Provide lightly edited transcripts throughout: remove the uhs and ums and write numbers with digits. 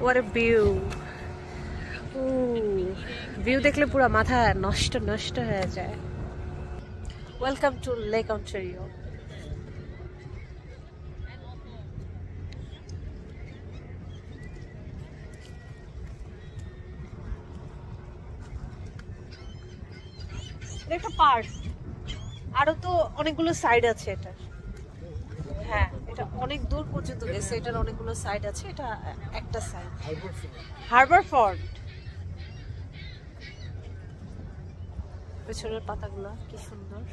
What a view! View দেখলে পুরো মাথা নষ্ট হয়ে যায়। Welcome to lake Ontario. এটা একটা পার্ক, আরো তো অনেকগুলো সাইড আছে এটা। হ্যাঁ, এটা অনেক দূর পর্যন্ত গেছে, এটার অনেকগুলো সাইড আছে, এটা একটা সাইড। হারবার ফোর্ট। পেছনের পাতাগুলো কি সুন্দর,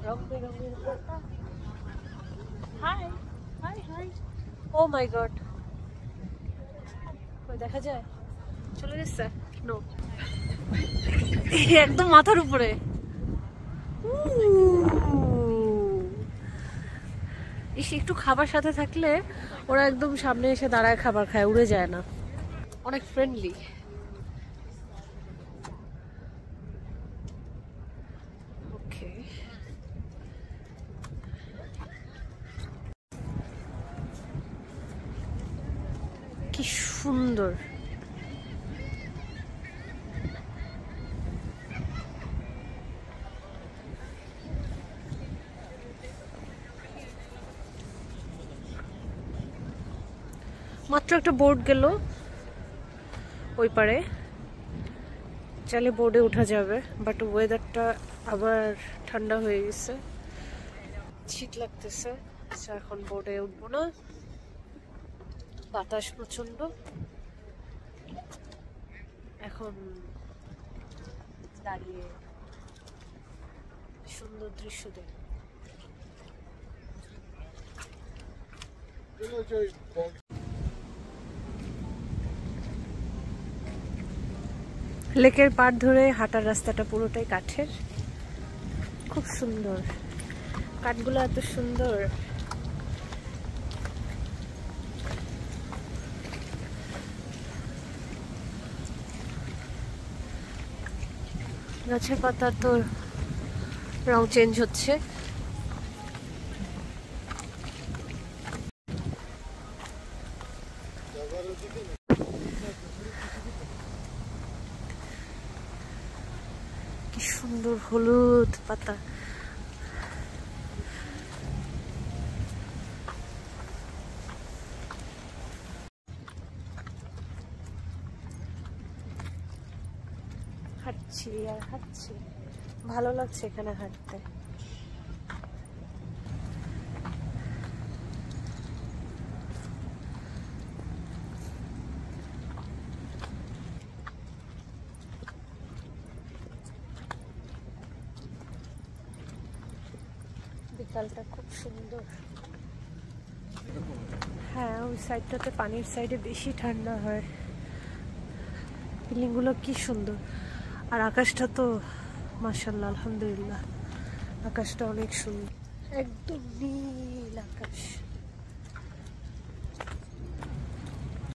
রং বেরঙের পাতা। হাই হাই হাই, ও মাই গড, দেখা যায়? চলে গেছে? নো, একদম মাথার উপরে। একটু খাবার সাথে থাকলে ওরা একদম সামনে এসে দাঁড়ায় খাবার খায়, উড়ে যায় না, অনেক ফ্রেন্ডলি। ওকে, কি সুন্দর। মাত্র একটা বোর্ড গেল ওই পারে, চাইলে বোর্ডে উঠা যাবে, বাট ওয়েদারটা আবার ঠান্ডা হয়ে গেছে, শীত লাগতেছে। এখন বোর্ডে উঠবো না, বাতাস প্রচন্ড। এখন দাঁড়িয়ে সুন্দর দৃশ্য দেখব। লেকের পাড় ধরে হাঁটার রাস্তাটা পুরোটাই কাঠের, খুব সুন্দর, কাঠগুলো এত সুন্দর। গাছের পাতা তো রং চেঞ্জ হচ্ছে। কি সুন্দর হলুদ পাতা। হাঁটছি আর হাঁটছি, ভালো লাগছে এখানে হাঁটতে। বিকালটা খুব সুন্দর। হ্যাঁ, ওই সাইডটাতে পানির সাইডে বেশি ঠান্ডা হয়। বিল্ডিং গুলো কি সুন্দর, আর আকাশটা তো মাশাআল্লাহ, আলহামদুলিল্লাহ, আকাশটা অনেক সুন্দর, একদম নীল আকাশ।